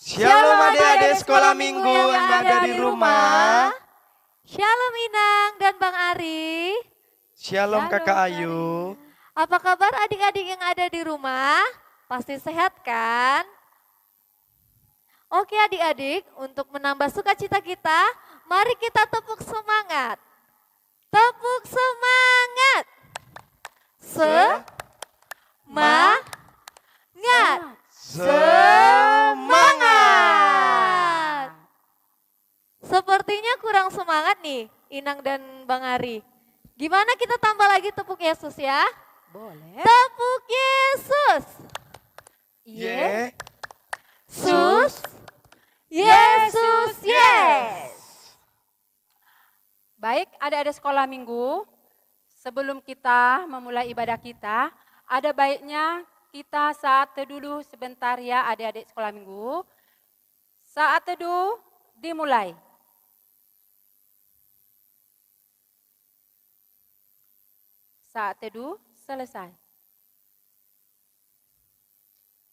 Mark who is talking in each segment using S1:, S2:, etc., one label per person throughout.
S1: Shalom adik-adik sekolah minggu yang ada di rumah.
S2: Shalom Inang dan Bang Ari.
S1: Shalom Kakak Ayu.
S2: Apa kabar adik-adik yang ada di rumah? Pasti sehat kan? Oke adik-adik, untuk menambah sukacita kita, mari kita tepuk semangat. Tepuk semangat. Semangat. Sepertinya kurang semangat nih Inang dan Bang Ari. Gimana kita tambah lagi tepuk Yesus ya?
S3: Boleh.
S2: Tepuk Yesus. Yesus. Yesus, yes.
S3: Baik, adik-adik sekolah minggu, sebelum kita memulai ibadah kita, ada baiknya kita saat teduh dulu sebentar ya adik-adik sekolah minggu. Saat teduh dimulai. Saat teduh selesai.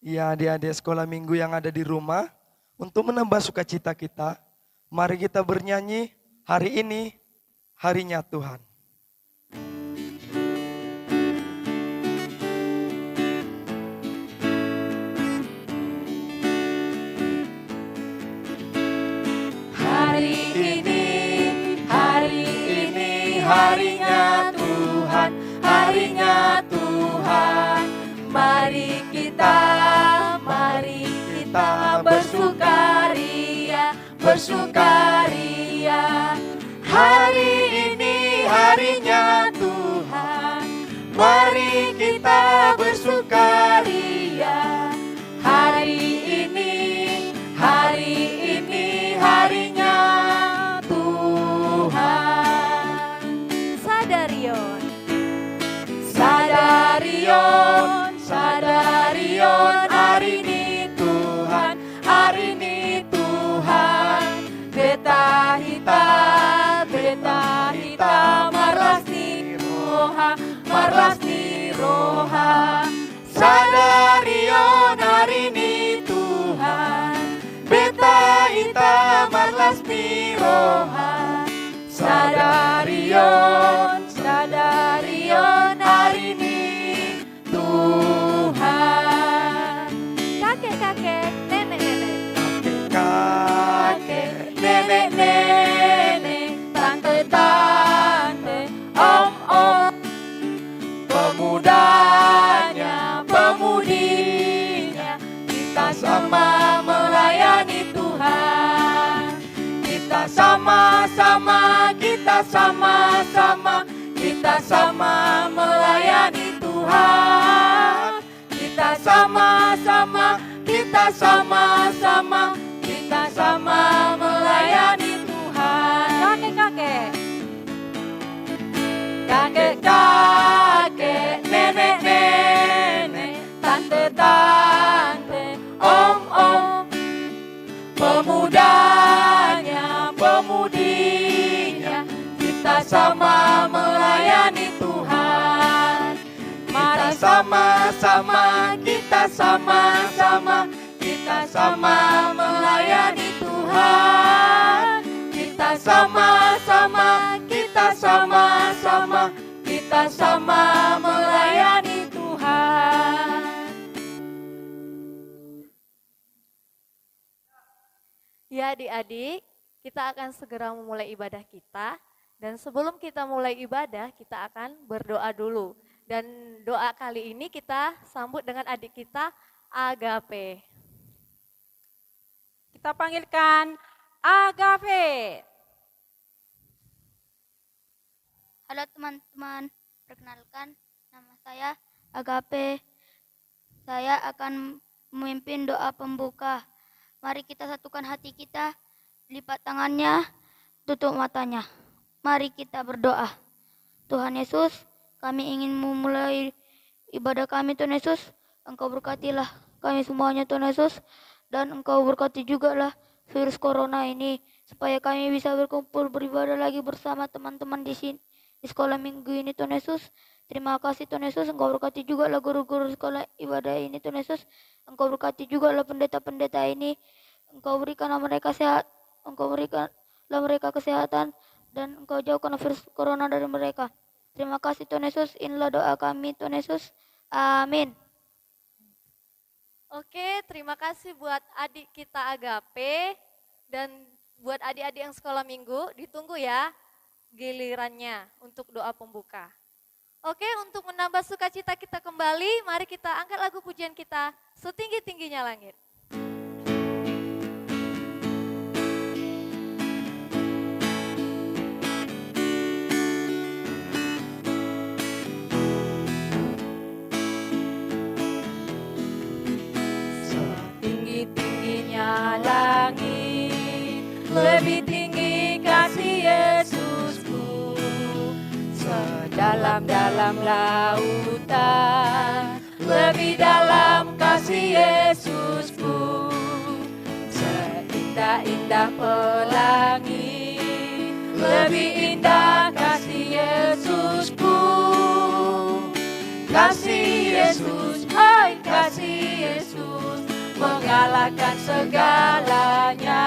S1: Ya adik-adik sekolah minggu yang ada di rumah, untuk menambah sukacita kita, mari kita bernyanyi hari ini, harinya Tuhan.
S3: Hari ini harinya Tuhan, harinya Tuhan. Mari kita bersukaria, bersukaria. Hari ini harinya Tuhan, mari kita bersukaria. Hari ini harinya Tuhan.
S2: Sadarion.
S3: Sadarion, sadarion, hari ini Tuhan, hari ini Tuhan. Beta hita, marlas ni roha. Sadarion, hari ini Tuhan. Beta hita, marlas ni roha. Sadarion, hari ini Tuhan.
S2: Kakek-kakek, nenek-nenek.
S1: Kakek,
S3: Nenek-nenek, tante-tante, om-om, pemudanya, pemudinya, kita sama melayani Tuhan. Kita sama-sama, kita sama melayani Tuhan. Kita sama-sama melayani Tuhan. Kakek-kakek, nenek-nenek, tante-tante, om-om, pemudanya, pemudinya, kita sama melayani Tuhan. Mari sama-sama, kita sama melayani Tuhan. Kita sama melayani Tuhan.
S2: Ya adik-adik, kita akan segera memulai ibadah kita. Dan sebelum kita mulai ibadah, kita akan berdoa dulu. Dan doa kali ini kita sambut dengan adik kita, Agape.
S3: Kita panggilkan Agape.
S4: Halo teman-teman, perkenalkan nama saya Agape. Saya akan memimpin doa pembuka. Mari kita satukan hati kita, lipat tangannya, tutup matanya. Mari kita berdoa. Tuhan Yesus, kami ingin memulai ibadah kami Tuhan Yesus. Engkau berkatilah kami semuanya Tuhan Yesus. Dan Engkau berkati juga lah virus corona ini. Supaya kami bisa berkumpul beribadah lagi bersama teman-teman di sini. Di sekolah minggu ini Tuhan Yesus. Terima kasih Tuhan Yesus, Engkau berkati juga lah guru-guru sekolah ibadah ini Tuhan Yesus. Engkau berkati juga lah pendeta-pendeta ini. Engkau berikanlah mereka kesehatan, dan Engkau jauhkan virus corona dari mereka. Terima kasih Tuhan Yesus, inilah doa kami Tuhan Yesus. Amin.
S2: Oke, terima kasih buat adik kita Agape dan buat adik-adik yang sekolah minggu, ditunggu ya gilirannya untuk doa pembuka. Oke, untuk menambah sukacita kita kembali, mari kita angkat lagu pujian kita setinggi-tingginya langit.
S3: Tinggi-tingginya langit, lebih tinggi kasih Yesusku. Sedalam-dalam lautan, lebih dalam kasih Yesusku. Seindah-indah pelangi, lebih indah kasih Yesusku. Kasih Yesus, hai kasih Yesus, mengalahkan segalanya.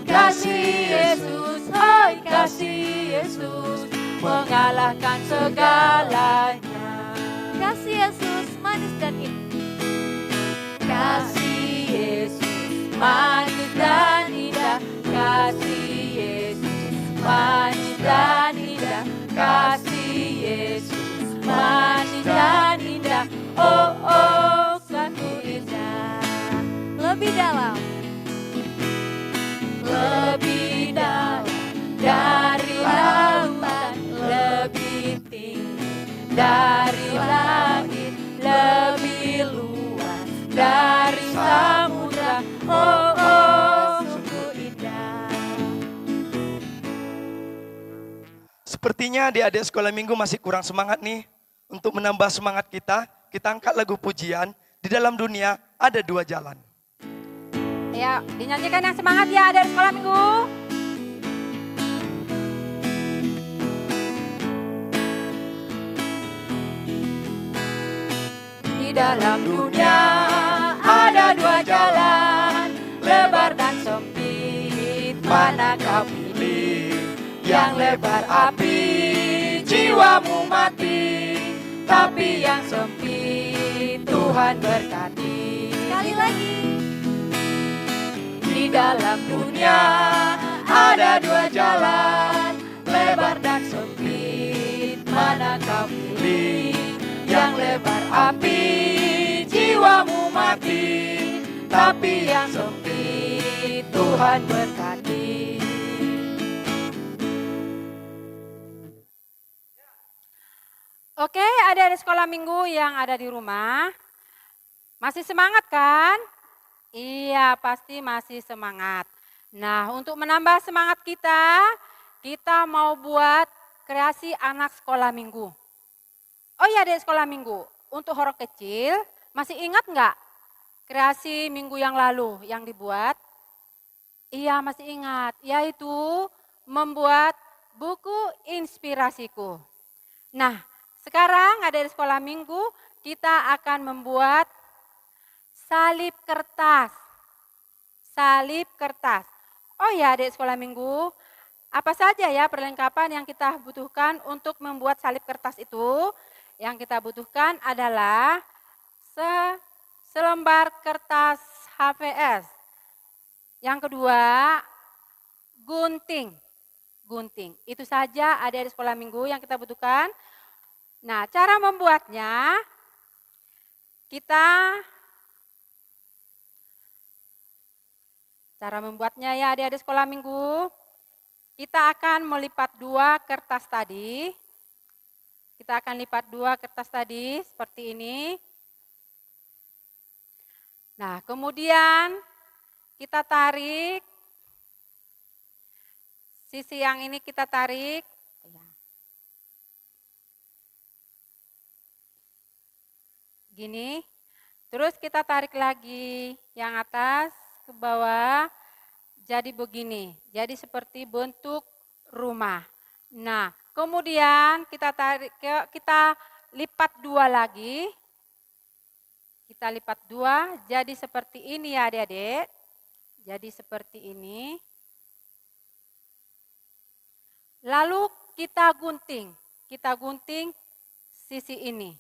S3: Kasih Yesus, hai kasih Yesus, mengalahkan segalanya.
S2: Kasih Yesus manis dan indah.
S3: Kasih Yesus manis dan indah. Kasih Yesus manis dan indah. Kasih Yesus manis dan indah. Oh oh satu indah.
S2: Lebih dalam.
S3: Lebih dalam dari lautan, lebih tinggi dari langit, lebih luas dari samudra. Oh oh sungguh indah.
S1: Sepertinya adik-adik sekolah minggu masih kurang semangat nih. Untuk menambah semangat kita angkat lagu pujian. Di dalam dunia ada 2 jalan.
S3: Ya, dinyanyikan yang semangat ya dari sekolah minggu. Di dalam dunia ada 2 jalan, lebar dan sempit, mana kau pilih? Yang lebar api, jiwamu mati, tapi yang sempit Tuhan berkati.
S2: Sekali lagi.
S3: Di dalam dunia ada 2 jalan, lebar dan sempit, mana kau pilih? Yang lebar api, jiwamu mati, tapi yang sempit Tuhan berkati. Oke, ada sekolah minggu yang ada di rumah. Masih semangat kan? Iya, pasti masih semangat. Nah, untuk menambah semangat kita mau buat kreasi anak sekolah minggu. Oh iya, adik sekolah minggu, untuk orang kecil, masih ingat nggak kreasi minggu yang lalu yang dibuat? Iya, masih ingat, yaitu membuat buku inspirasiku. Nah, sekarang ada di sekolah minggu, kita akan membuat salib kertas. Salib kertas. Oh ya adik sekolah minggu, apa saja ya perlengkapan yang kita butuhkan untuk membuat salib kertas itu? Yang kita butuhkan adalah selembar kertas HVS. Yang kedua, gunting. Gunting. Itu saja ada di sekolah minggu yang kita butuhkan. Nah, cara membuatnya ya adik-adik sekolah minggu, kita akan melipat 2 kertas tadi. Kita akan lipat 2 kertas tadi seperti ini. Nah, kemudian kita tarik, sisi yang ini kita tarik. Gini, terus kita tarik lagi yang atas ke bawah, jadi begini, jadi seperti bentuk rumah. Nah, kemudian kita lipat 2 lagi, kita lipat 2 jadi seperti ini ya adik-adik. Jadi seperti ini. Lalu kita gunting sisi ini.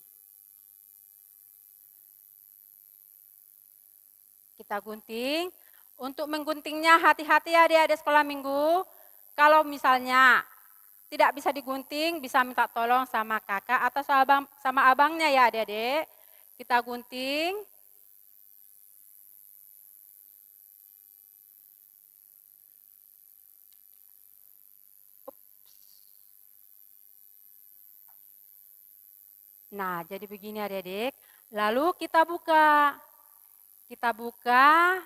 S3: Kita gunting. Untuk mengguntingnya hati-hati ya adik-adik sekolah minggu. Kalau misalnya tidak bisa digunting, bisa minta tolong sama kakak atau sama abangnya ya adik-adik. Kita gunting. Nah, jadi begini adik-adik. Lalu kita buka. Kita buka.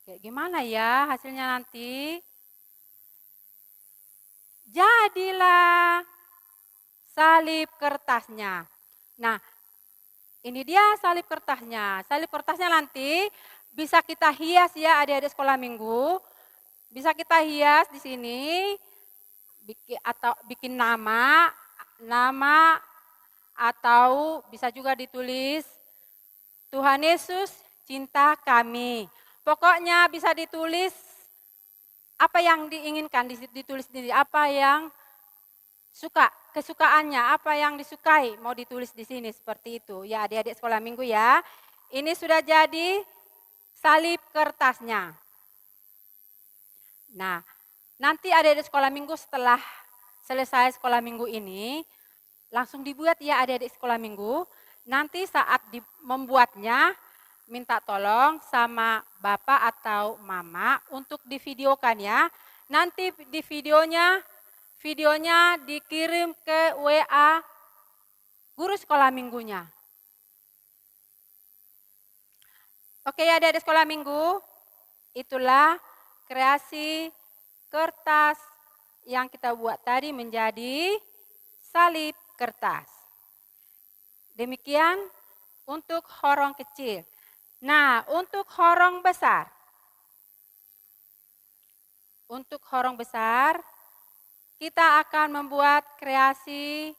S3: Kayak gimana ya hasilnya nanti? Jadilah salib kertasnya. Nah, ini dia salib kertasnya. Salib kertasnya nanti bisa kita hias ya adik-adik sekolah minggu. Bisa kita hias di sini atau bikin nama atau bisa juga ditulis Tuhan Yesus cinta kami. Pokoknya bisa ditulis apa yang diinginkan, ditulis sendiri apa yang kesukaannya, apa yang disukai mau ditulis di sini seperti itu. Ya adik-adik sekolah minggu ya. Ini sudah jadi salib kertasnya. Nah, nanti adik-adik sekolah minggu setelah selesai sekolah minggu ini, langsung dibuat ya adik-adik sekolah minggu. Nanti saat membuatnya, minta tolong sama bapak atau mama untuk divideokan ya. Nanti di videonya dikirim ke WA guru sekolah minggunya. Oke ya adik-adik sekolah minggu, itulah kreasi kertas yang kita buat tadi menjadi salib kertas. Demikian untuk horong kecil. Nah, untuk horong besar. Untuk horong besar, kita akan membuat kreasi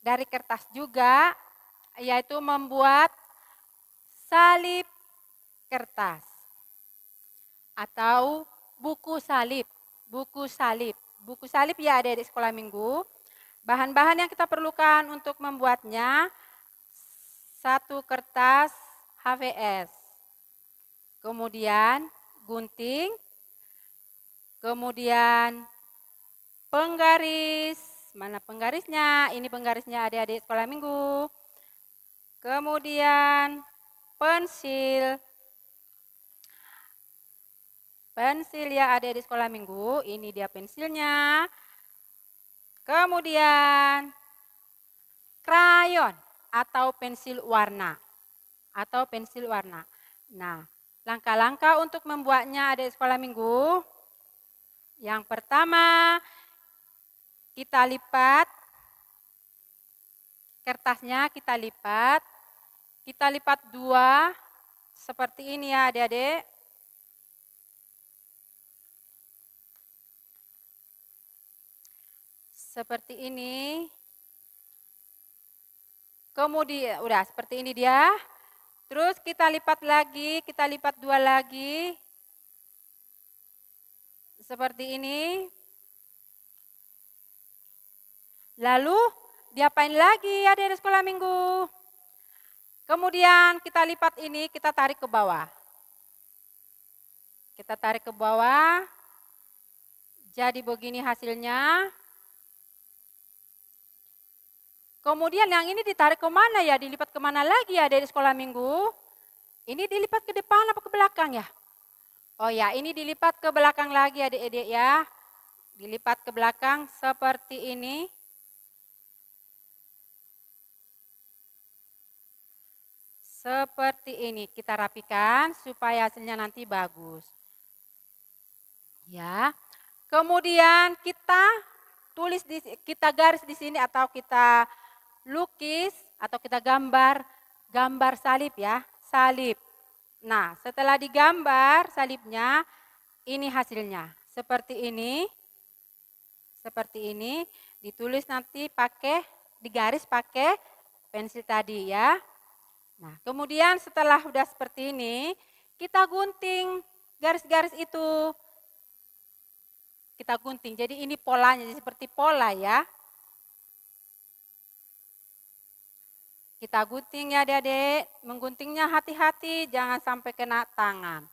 S3: dari kertas juga, yaitu membuat salib kertas atau buku salib. Buku salib ya adik-adik sekolah minggu. Bahan-bahan yang kita perlukan untuk membuatnya, 1 kertas HVS, kemudian gunting, kemudian penggaris, mana penggarisnya? Ini penggarisnya adik-adik sekolah minggu. Kemudian pensil ya adik-adik sekolah minggu, ini dia pensilnya. Kemudian krayon atau pensil warna. Nah, langkah-langkah untuk membuatnya adik sekolah minggu. Yang pertama, kita lipat kertasnya, kita lipat 2 seperti ini ya adik-adik. Seperti ini. Kemudian udah seperti ini dia. Terus kita lipat lagi, kita lipat 2 lagi. Seperti ini. Lalu diapain lagi adik-adik sekolah minggu? Kemudian kita lipat ini, kita tarik ke bawah. Kita tarik ke bawah. Jadi begini hasilnya. Kemudian yang ini ditarik ke mana ya? Dilipat kemana lagi ya dari sekolah minggu? Ini dilipat ke depan apa ke belakang ya? Oh ya, ini dilipat ke belakang lagi adik-adik ya. Dilipat ke belakang seperti ini. Seperti ini, kita rapikan supaya hasilnya nanti bagus. Ya. Kemudian kita kita garis di sini atau kita lukis atau kita gambar salib ya, salib. Nah, setelah digambar salibnya, ini hasilnya. Seperti ini, ditulis nanti digaris pakai pensil tadi ya. Nah, kemudian setelah udah seperti ini, kita gunting garis-garis itu. Kita gunting, jadi ini polanya, jadi seperti pola ya. Kita gunting ya adik-adik, mengguntingnya hati-hati, jangan sampai kena tangan.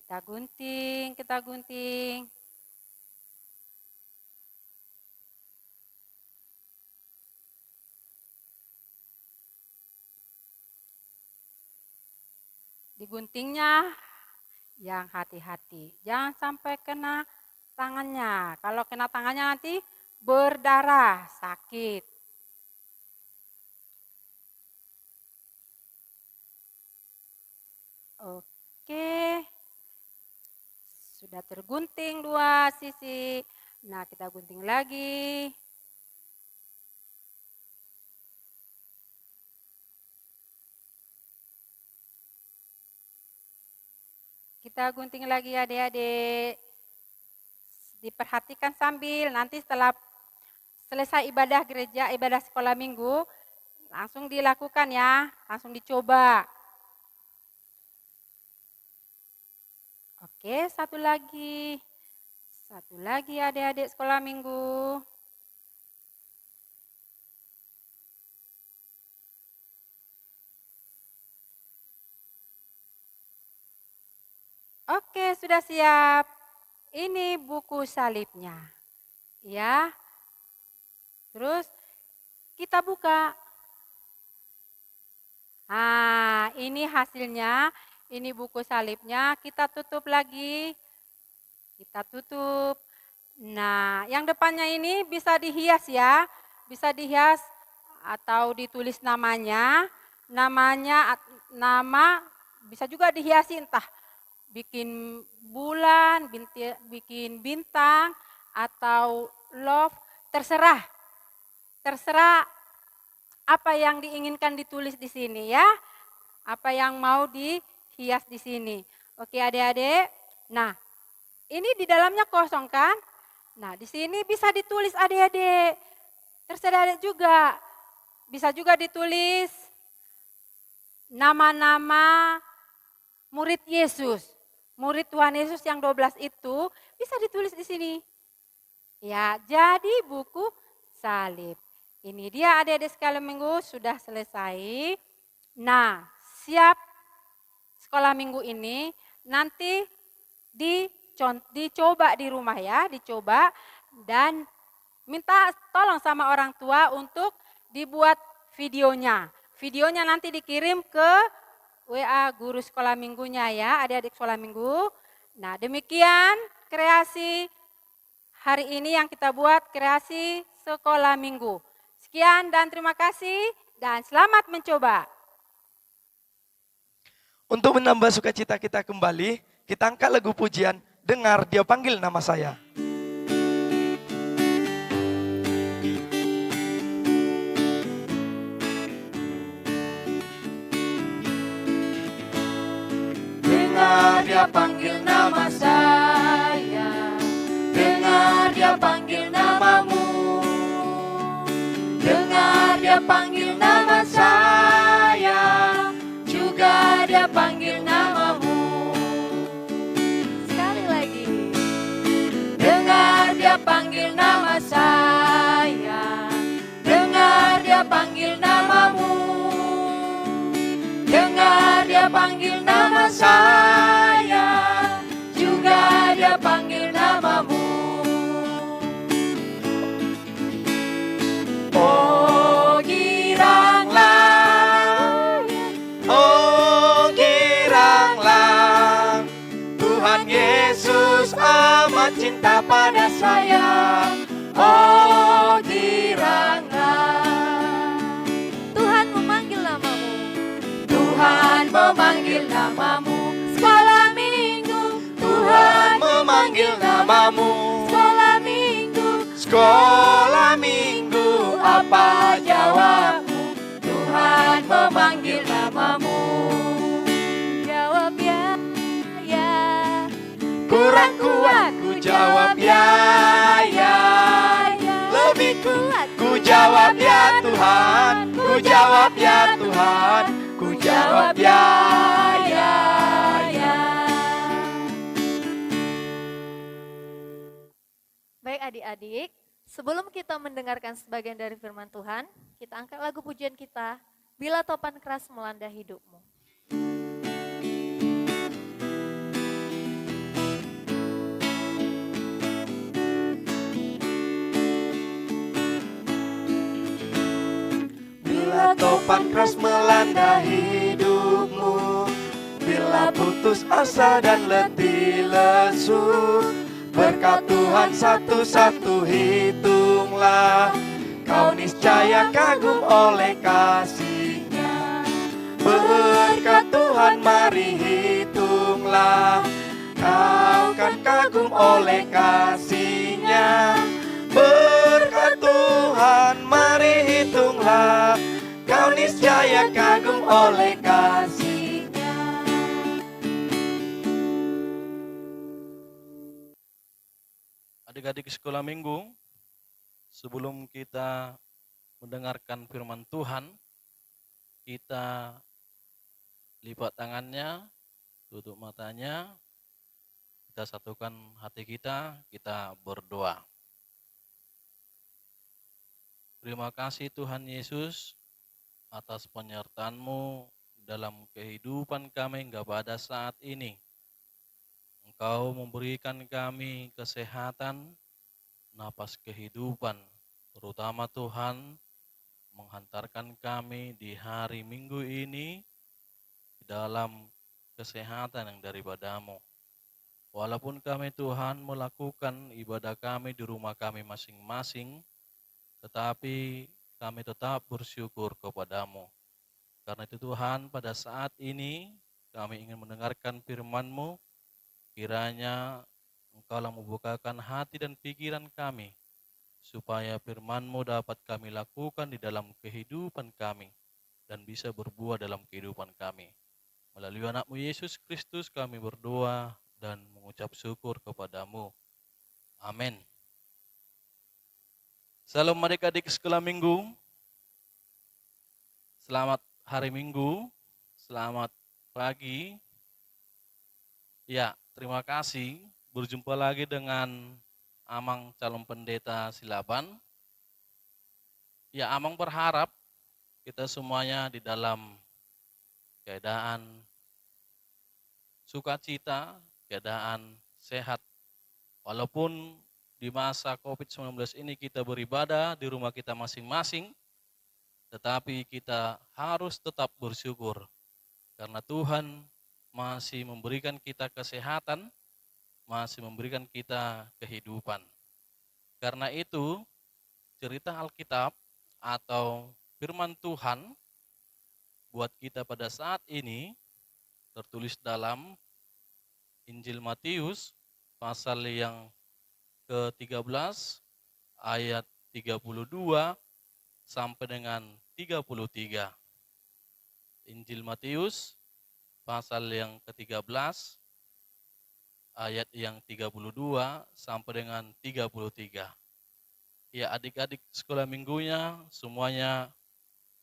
S3: Kita gunting, kita gunting. Diguntingnya yang hati-hati, jangan sampai kena tangannya. Kalau kena tangannya nanti berdarah, sakit. Oke, sudah tergunting dua sisi. Nah, kita gunting lagi. Kita gunting lagi adik-adik. Diperhatikan sambil nanti setelah selesai ibadah gereja, ibadah sekolah minggu, langsung dilakukan ya, langsung dicoba. Oke, satu lagi adik-adik sekolah minggu. Oke, sudah siap. Ini buku salibnya. Ya. Terus kita buka. Nah, ini hasilnya. Ini buku salibnya. Kita tutup lagi. Kita tutup. Nah, yang depannya ini bisa dihias ya. Bisa dihias atau ditulis namanya. Nama bisa juga dihiasi entah bikin bulan, bikin bintang, atau love, terserah. Terserah apa yang diinginkan ditulis di sini ya. Apa yang mau dihias di sini. Oke adik-adik. Nah, ini di dalamnya kosong kan? Nah, di sini bisa ditulis adik-adik. Terserah adik juga. Bisa juga ditulis nama-nama murid Yesus. Murid Tuhan Yesus yang 12 itu bisa ditulis di sini. Ya, jadi buku salib. Ini dia adik-adik sekalian minggu sudah selesai. Nah, siap sekolah minggu ini nanti dicoba di rumah ya, dicoba dan minta tolong sama orang tua untuk dibuat videonya. Videonya nanti dikirim ke WA guru sekolah minggunya ya, adik-adik sekolah minggu. Nah, demikian kreasi hari ini yang kita buat, kreasi sekolah minggu. Sekian dan terima kasih dan selamat mencoba.
S1: Untuk menambah sukacita kita kembali, kita angkat lagu pujian, dengar dia panggil nama saya.
S5: Dengar dia panggil nama saya, dengar dia panggil namamu. Dengar dia panggil nama saya, juga dia panggil namamu.
S2: Sekali lagi.
S5: Dengar dia panggil nama saya, dengar dia panggil namamu. Dengar dia panggil nama saya, juga dia panggil namamu. Oh giranglah,
S1: Oh giranglah, Tuhan Yesus amat cinta pada saya.
S5: oh giranglah.
S2: Tuhan memanggil namamu.
S5: Tuhan memanggil namamu. Sekolah minggu, Tuhan memanggil namamu. Sekolah minggu,
S1: Sekolah minggu
S5: apa jawabmu? Tuhan memanggil namamu.
S2: Jawab ya, ya.
S5: Kurang kuat, ku jawab ya, ya.
S2: Ya.
S5: Lebih kuat, ku jawab ya Tuhan. jawab ya Tuhan, ku jawab ya, ya, ya.
S2: Baik adik-adik, sebelum kita mendengarkan sebagian dari firman Tuhan, kita angkat lagu pujian kita, Bila Topan Keras Melanda Hidupmu.
S1: Bila topan keras melanda hidupmu, bila putus asa dan letih lesu, berkat Tuhan satu-satu hitunglah, kau niscaya kagum oleh kasih-Nya. Berkat Tuhan mari hitunglah, kau kan kagum oleh kasih-Nya. Berkat Tuhan mari hitunglah, kau niscaya kagum oleh kasih-Nya.
S6: Adik-adik sekolah minggu, sebelum kita mendengarkan firman Tuhan, kita lipat tangannya, tutup matanya, kita satukan hati kita berdoa. Terima kasih Tuhan Yesus atas penyertaan-Mu dalam kehidupan kami hingga pada saat ini. Engkau memberikan kami kesehatan, napas kehidupan, terutama Tuhan menghantarkan kami di hari Minggu ini dalam kesehatan yang daripada-Mu. Walaupun kami Tuhan melakukan ibadah kami di rumah kami masing-masing, tetapi kami tetap bersyukur kepada-Mu. Karena itu Tuhan, pada saat ini kami ingin mendengarkan firman-Mu, kiranya Engkaulah membukakan hati dan pikiran kami, supaya firman-Mu dapat kami lakukan di dalam kehidupan kami, dan bisa berbuah dalam kehidupan kami. Melalui anak-Mu Yesus Kristus kami berdoa dan mengucap syukur kepada-Mu. Amin. Salam adik-adik sekolah minggu. Selamat hari Minggu, selamat pagi. Ya, terima kasih. Berjumpa lagi dengan Amang calon pendeta Silaban. Ya, Amang berharap kita semuanya di dalam keadaan sukacita, keadaan sehat. Walaupun di masa COVID-19 ini kita beribadah di rumah kita masing-masing, tetapi kita harus tetap bersyukur karena Tuhan masih memberikan kita kesehatan, masih memberikan kita kehidupan. Karena itu, cerita Alkitab atau firman Tuhan buat kita pada saat ini tertulis dalam Injil Matius pasal yang ke-13 ayat 32 sampai dengan 33. Injil Matius pasal yang ke-13 ayat yang 32 sampai dengan 33. Ya, adik-adik sekolah minggunya semuanya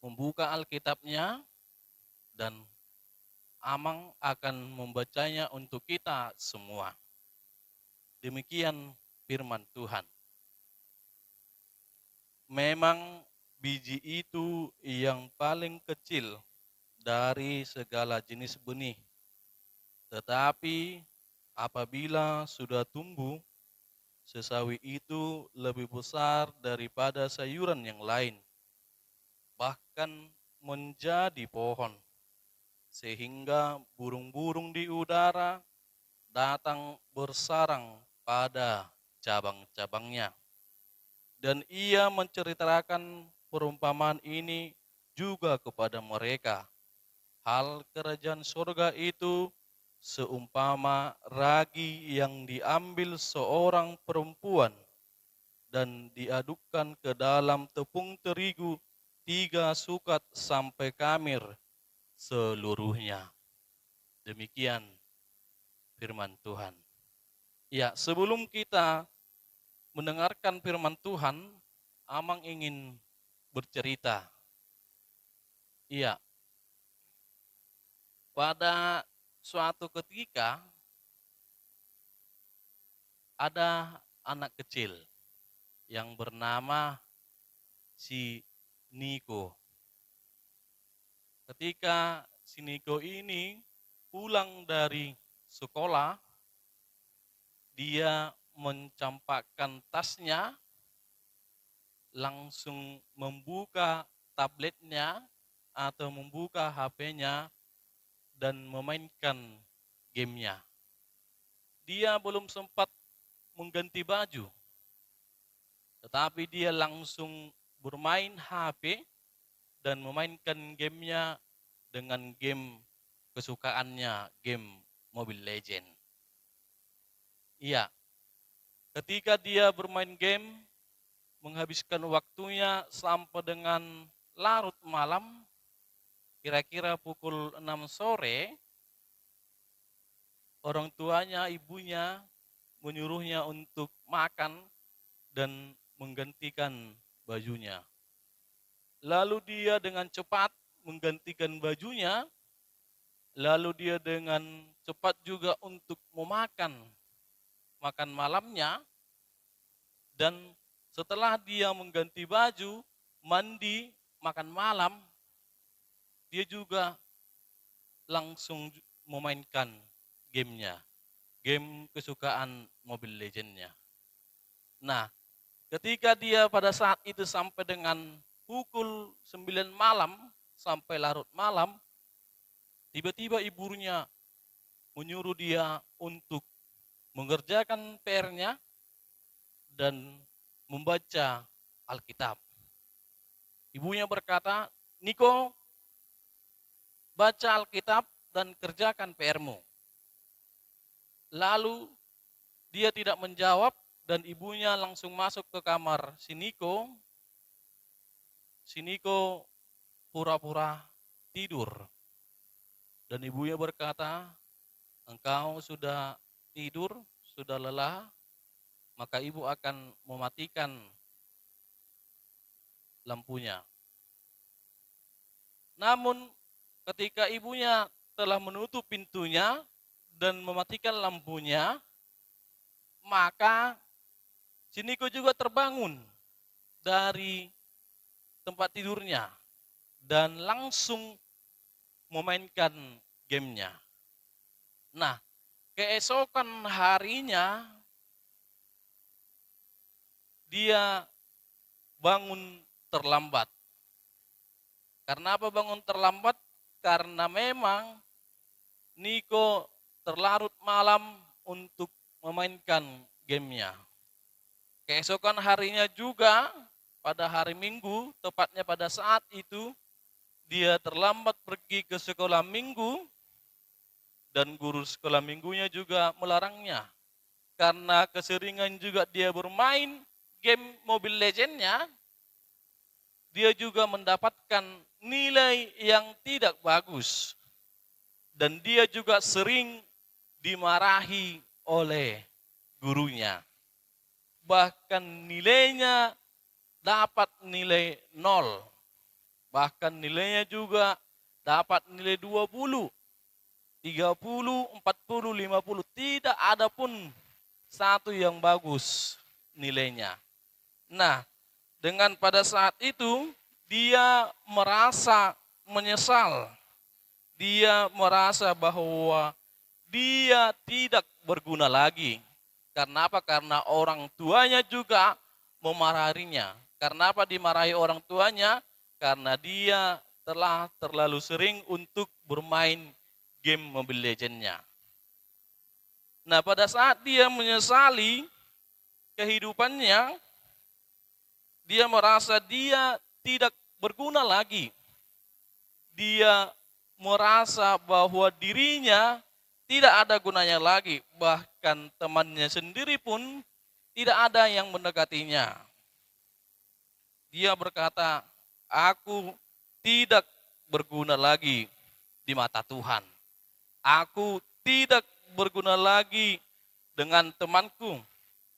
S6: membuka Alkitabnya dan Amang akan membacanya untuk kita semua. Demikian firman Tuhan. Memang biji itu yang paling kecil dari segala jenis benih. Tetapi apabila sudah tumbuh, sesawi itu lebih besar daripada sayuran yang lain, bahkan menjadi pohon, sehingga burung-burung di udara datang bersarang pada cabang-cabangnya. Dan ia menceritakan perumpamaan ini juga kepada mereka. Hal kerajaan surga itu seumpama ragi yang diambil seorang perempuan dan diadukkan ke dalam tepung terigu 3 sukat sampai kamir seluruhnya. Demikian firman Tuhan. Ya, sebelum kita mendengarkan firman Tuhan, Amang ingin bercerita. Iya, pada suatu ketika ada anak kecil yang bernama si Niko. Ketika si Niko ini pulang dari sekolah, dia mencampakkan tasnya, langsung membuka tabletnya atau membuka HP-nya dan memainkan gamenya. Dia belum sempat mengganti baju, tetapi dia langsung bermain HP dan memainkan gamenya dengan game kesukaannya, game Mobile Legend. Iya, ketika dia bermain game, menghabiskan waktunya sampai dengan larut malam, kira-kira pukul 6 sore, orang tuanya, ibunya menyuruhnya untuk makan dan menggantikan bajunya. Lalu dia dengan cepat menggantikan bajunya, lalu dia dengan cepat juga untuk memakan makan malamnya, dan setelah dia mengganti baju, mandi, makan malam, dia juga langsung memainkan gamenya, game kesukaan Mobile Legends-nya. Nah, ketika dia pada saat itu sampai dengan pukul 9 malam sampai larut malam, tiba-tiba ibunya menyuruh dia untuk mengerjakan PR-nya dan membaca Alkitab. Ibunya berkata, Niko, baca Alkitab dan kerjakan PR-mu. Lalu dia tidak menjawab dan ibunya langsung masuk ke kamar si Niko. Si Niko pura-pura tidur. Dan ibunya berkata, engkau sudah tidur, sudah lelah, maka ibu akan mematikan lampunya. Namun ketika ibunya telah menutup pintunya dan mematikan lampunya, maka si Niko juga terbangun dari tempat tidurnya dan langsung memainkan gamenya. Nah, keesokan harinya dia bangun terlambat. Karena apa bangun terlambat? Karena memang Niko terlarut malam untuk memainkan gamenya. Keesokan harinya juga pada hari Minggu, tepatnya pada saat itu, dia terlambat pergi ke sekolah minggu dan guru sekolah minggunya juga melarangnya. Karena keseringan juga dia bermain game Mobile Legends-nya, dia juga mendapatkan nilai yang tidak bagus. Dan dia juga sering dimarahi oleh gurunya. Bahkan nilainya dapat nilai 0. Bahkan nilainya juga dapat nilai 20, 30, 40, 50. Tidak ada pun satu yang bagus nilainya. Nah, dengan pada saat itu dia merasa menyesal. Dia merasa bahwa dia tidak berguna lagi. Karena apa? Karena orang tuanya juga memarahinya. Karena apa dimarahi orang tuanya? Karena dia telah terlalu sering untuk bermain game Mobile Legends-nya. Nah, pada saat dia menyesali kehidupannya, dia merasa dia tidak berguna lagi. Dia merasa bahwa dirinya tidak ada gunanya lagi. Bahkan temannya sendiri pun tidak ada yang mendekatinya. Dia berkata, aku tidak berguna lagi di mata Tuhan. Aku tidak berguna lagi dengan temanku.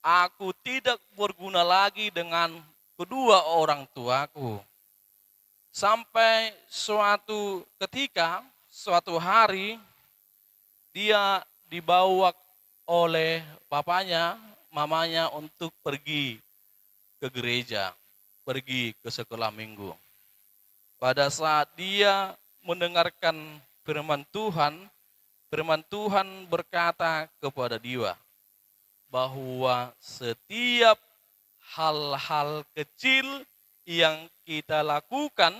S6: Aku tidak berguna lagi dengan kedua orang tuaku. Sampai suatu ketika, suatu hari, dia dibawa oleh papanya, mamanya untuk pergi ke gereja, pergi ke sekolah minggu. Pada saat dia mendengarkan firman Tuhan berkata kepada dia bahwa setiap hal-hal kecil yang kita lakukan,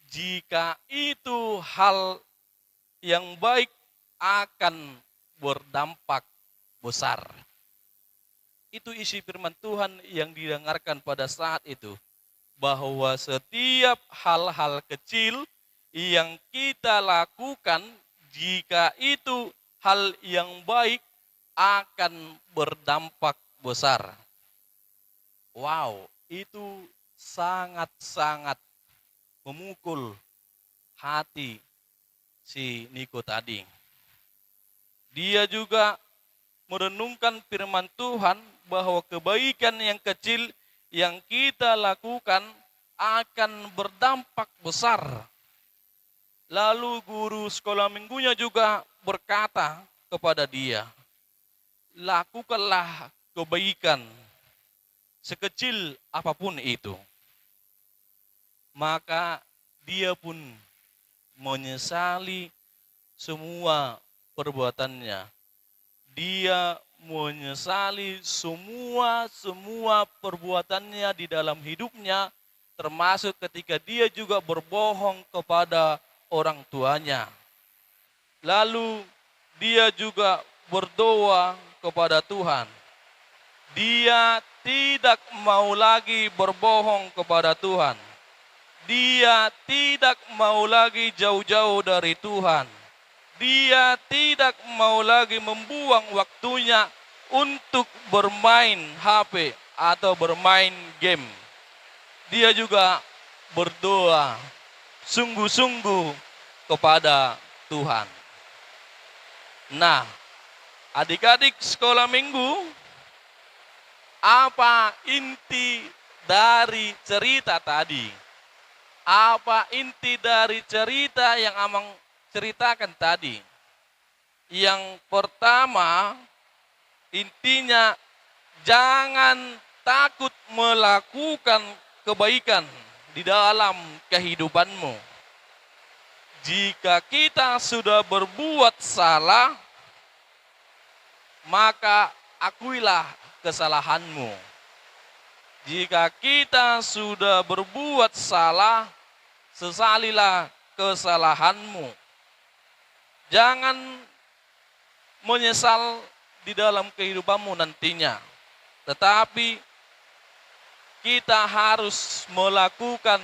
S6: jika itu hal yang baik, akan berdampak besar. Itu isi firman Tuhan yang didengarkan pada saat itu. Bahwa setiap hal-hal kecil yang kita lakukan, jika itu hal yang baik, akan berdampak besar. Wow, itu sangat-sangat memukul hati si Niko tadi. Dia juga merenungkan firman Tuhan bahwa kebaikan yang kecil yang kita lakukan akan berdampak besar. Lalu guru sekolah minggunya juga berkata kepada dia, lakukanlah kebaikan sekecil apapun itu. Maka dia pun menyesali semua perbuatannya. Dia menyesali semua perbuatannya di dalam hidupnya, termasuk ketika dia juga berbohong kepada orang tuanya. Lalu dia juga berdoa kepada Tuhan. Dia tidak mau lagi berbohong kepada Tuhan. Dia tidak mau lagi jauh-jauh dari Tuhan. Dia tidak mau lagi membuang waktunya untuk bermain HP atau bermain game. Dia juga berdoa sungguh-sungguh kepada Tuhan. Nah, adik-adik sekolah minggu, apa inti dari cerita tadi? Apa inti dari cerita yang Amang ceritakan tadi? Yang pertama, intinya jangan takut melakukan kebaikan di dalam kehidupanmu. Jika kita sudah berbuat salah, maka akuilah kesalahanmu. Jika kita sudah berbuat salah, sesalilah kesalahanmu. Jangan menyesal di dalam kehidupanmu nantinya. Tetapi kita harus melakukan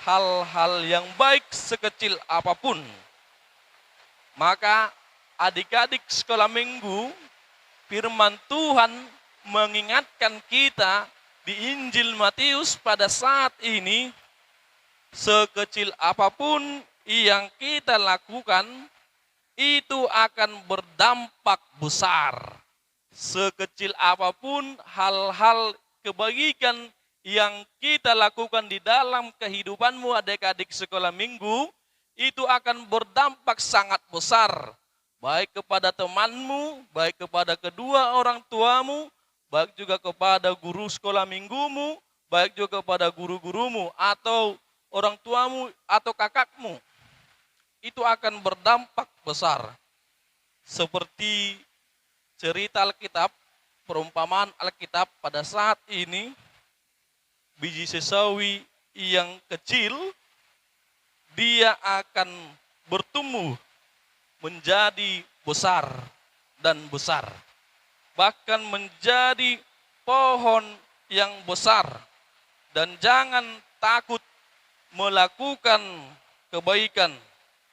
S6: hal-hal yang baik sekecil apapun. Maka adik-adik sekolah minggu, firman Tuhan mengingatkan kita di Injil Matius pada saat ini, sekecil apapun yang kita lakukan, itu akan berdampak besar. Sekecil apapun hal-hal kebaikan yang kita lakukan di dalam kehidupanmu adik-adik sekolah minggu, itu akan berdampak sangat besar. Baik kepada temanmu, baik kepada kedua orang tuamu, baik juga kepada guru sekolah minggumu, baik juga kepada guru-gurumu, atau orang tuamu, atau kakakmu. Itu akan berdampak besar. Seperti cerita Alkitab, perumpamaan Alkitab pada saat ini, biji sesawi yang kecil, dia akan bertumbuh menjadi besar dan besar. Bahkan menjadi pohon yang besar. Dan jangan takut melakukan kebaikan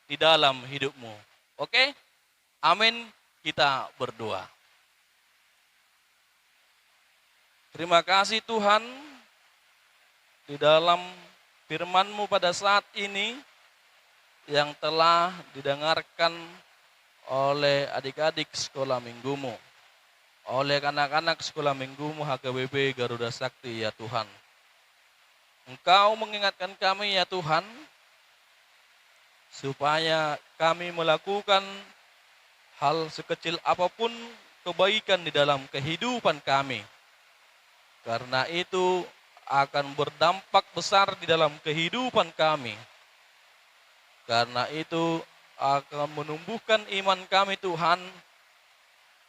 S6: di dalam hidupmu. Oke? Amin. Kita berdoa. Terima kasih Tuhan, di dalam firman-Mu pada saat ini yang telah didengarkan oleh adik-adik sekolah minggumu, oleh anak-anak sekolah minggumu HKBP Garuda Sakti ya Tuhan. Engkau mengingatkan kami ya Tuhan, supaya kami melakukan hal sekecil apapun kebaikan di dalam kehidupan kami. Karena itu akan berdampak besar di dalam kehidupan kami. Karena itu akan menumbuhkan iman kami Tuhan,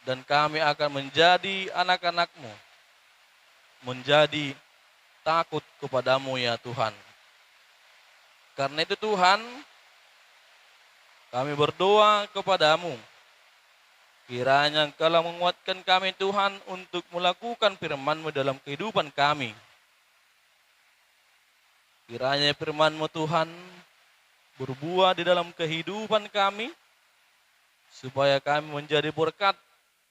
S6: dan kami akan menjadi anak-anak-Mu, menjadi takut kepadamu ya Tuhan. Karena itu Tuhan, kami berdoa kepadamu, kiranya Engkau menguatkan kami Tuhan untuk melakukan firman-Mu dalam kehidupan kami. Kiranya firman-Mu Tuhan berbuah di dalam kehidupan kami, supaya kami menjadi berkat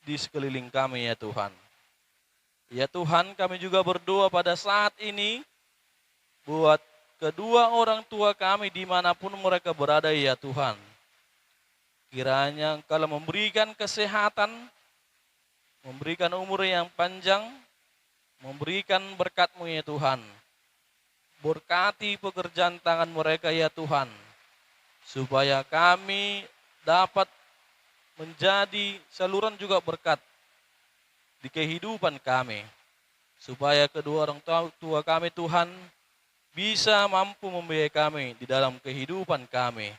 S6: di sekeliling kami ya Tuhan. Ya Tuhan, kami juga berdoa pada saat ini buat kedua orang tua kami dimanapun mereka berada ya Tuhan. Kiranya Engkau memberikan kesehatan, memberikan umur yang panjang, memberikan berkat-Mu ya Tuhan. Berkati pekerjaan tangan mereka ya Tuhan, supaya kami dapat menjadi saluran juga berkat di kehidupan kami, supaya kedua orang tua kami Tuhan bisa mampu membiayai kami di dalam kehidupan kami.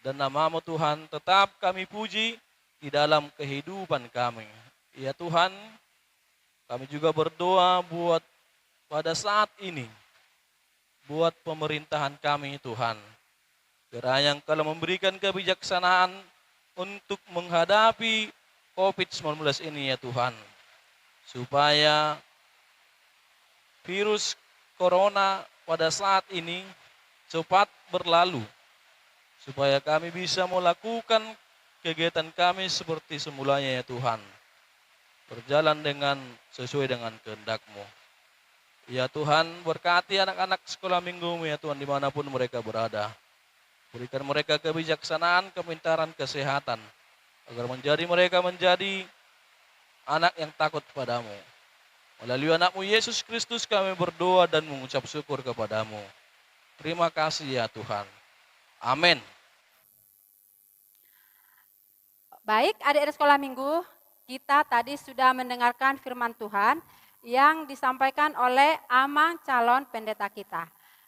S6: Dan nama-Mu Tuhan tetap kami puji di dalam kehidupan kami. Ya Tuhan, kami juga berdoa buat pada saat ini, buat pemerintahan kami Tuhan. Kiranya Engkau memberikan kebijaksanaan untuk menghadapi COVID-19 ini ya Tuhan, supaya virus corona pada saat ini cepat berlalu, supaya kami bisa melakukan kegiatan kami seperti semulanya ya Tuhan, berjalan sesuai dengan kehendak-Mu. Ya Tuhan, berkati anak-anak sekolah minggu ya Tuhan dimanapun mereka berada. Berikan mereka kebijaksanaan, kepintaran, kesehatan, agar mereka menjadi anak yang takut padamu. Melalui anak-Mu Yesus Kristus kami berdoa dan mengucap syukur kepadamu. Terima kasih ya Tuhan. Amin.
S3: Baik, adik-adik sekolah minggu, kita tadi sudah mendengarkan firman Tuhan yang disampaikan oleh Ama calon pendeta kita.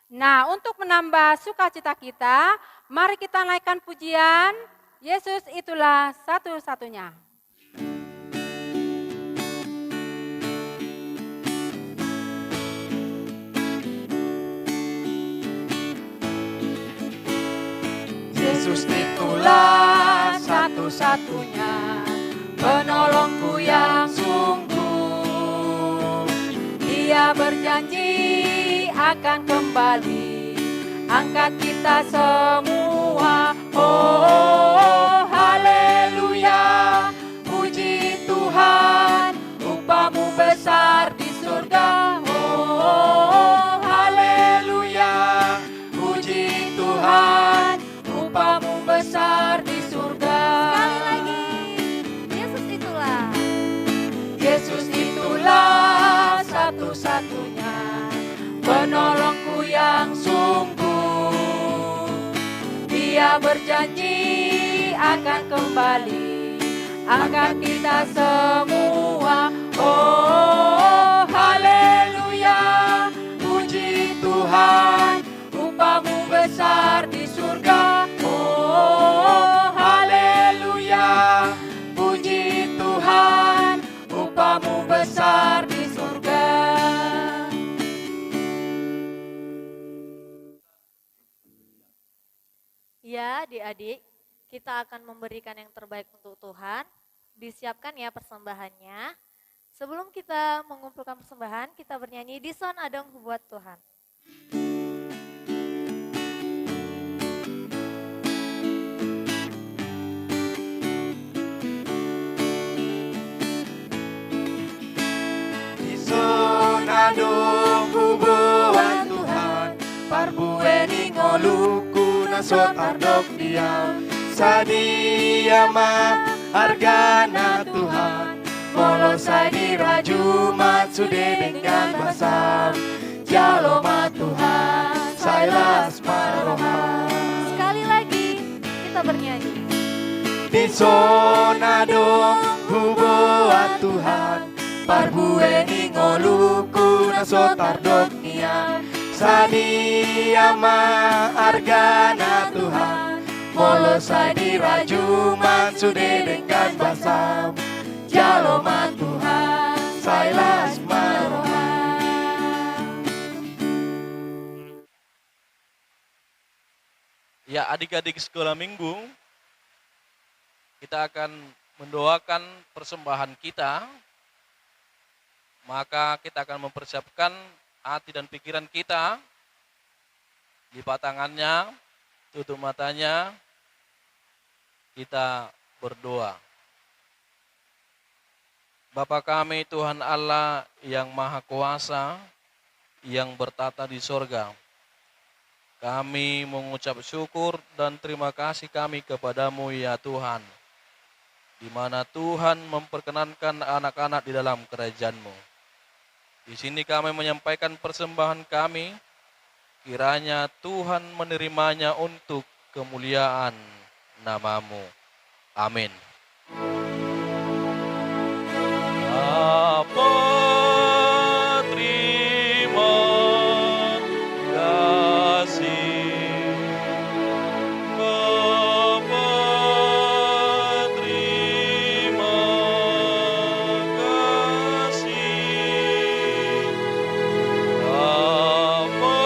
S3: Nah, untuk menambah sukacita kita, mari kita naikkan pujian, Yesus itulah satu-satunya.
S5: Yesus itulah satu-satunya penolongku yang sungguh. Dia berjanji akan kembali angkat kita semua. Oh, haleluya, puji Tuhan, upah-Mu besar di surga. Oh, haleluya, puji Tuhan, upah-Mu besar di surga.
S2: Sekali lagi,
S5: Yesus itulah satu-satunya penolongku yang sungguh. Dia berjanji akan kembali angkat kita semua. Oh, haleluya, puji Tuhan, upah-Mu besar di surga. Oh, haleluya, puji Tuhan, upah-Mu besar di surga.
S2: ya adik-adik, kita akan memberikan yang terbaik untuk Tuhan. Disiapkan ya persembahannya. Sebelum kita mengumpulkan persembahan, kita bernyanyi di Son Adong buat Tuhan.
S5: Adong buat Tuhan, parbueni ngoluku nasot ardok diam, sadia mah hargana Tuhan, molo sadi raju mat sude dengan basam, Jaloma Tuhan, sailas maroha.
S2: Sekali lagi kita bernyanyi.
S5: Di zona dong huboa Tuhan, parbueni ngoluku nasotar doknia. Sadia ma argana Tuhan, molosai di rajuman sude dengan basam. Jaloma Tuhan, sailas maroha.
S6: Ya, adik-adik sekolah minggu, kita akan mendoakan persembahan kita, maka kita akan mempersiapkan hati dan pikiran kita, lipat tangannya, tutup matanya, kita berdoa. Bapa kami Tuhan Allah yang Maha Kuasa, yang bertata di sorga, kami mengucap syukur dan terima kasih kami kepadamu ya Tuhan, di mana Tuhan memperkenankan anak-anak di dalam kerajaan-Mu. Di sini kami menyampaikan persembahan kami, kiranya Tuhan menerimanya untuk kemuliaan nama-Mu. Amin. Bapa, terima kasih. Bapa, terima kasih. Bapa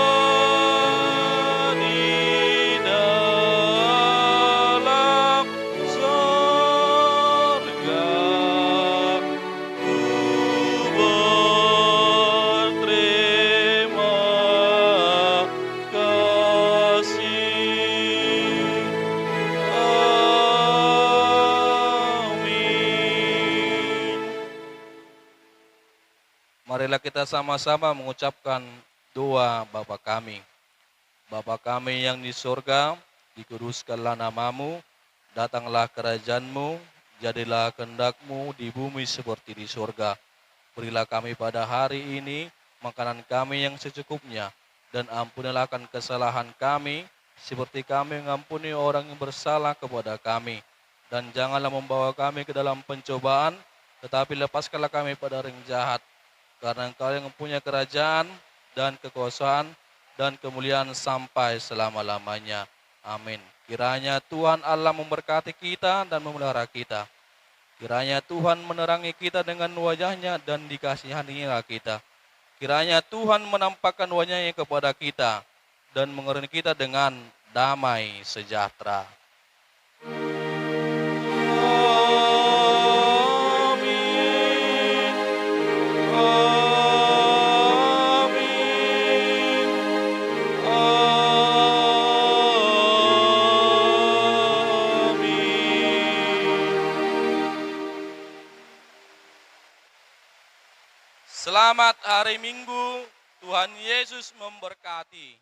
S6: di dalam sorga, berterima kasih. Amin. Marilah kita sama-sama mengucapkan doa Bapa kami. Bapa kami yang di sorga, dikuduskanlah namamu, datanglah kerajaan-Mu, jadilah kehendak-Mu di bumi seperti di sorga. Berilah kami pada hari ini makanan kami yang secukupnya, dan ampunilah akan kesalahan kami, seperti kami mengampuni orang yang bersalah kepada kami. Dan janganlah membawa kami ke dalam pencobaan, tetapi lepaskanlah kami pada orang jahat. Karena Engkau yang mempunyai kerajaan dan kekuasaan dan kemuliaan sampai selama-lamanya. Amin. Kiranya Tuhan Allah memberkati kita dan memelihara kita. Kiranya Tuhan menerangi kita dengan wajah-Nya dan dikasihaninya kita. Kiranya Tuhan menampakkan wajah-Nya kepada kita dan mengiringi kita dengan damai sejahtera. Amin. Amin. Amin. Selamat hari Minggu, Tuhan Yesus memberkati.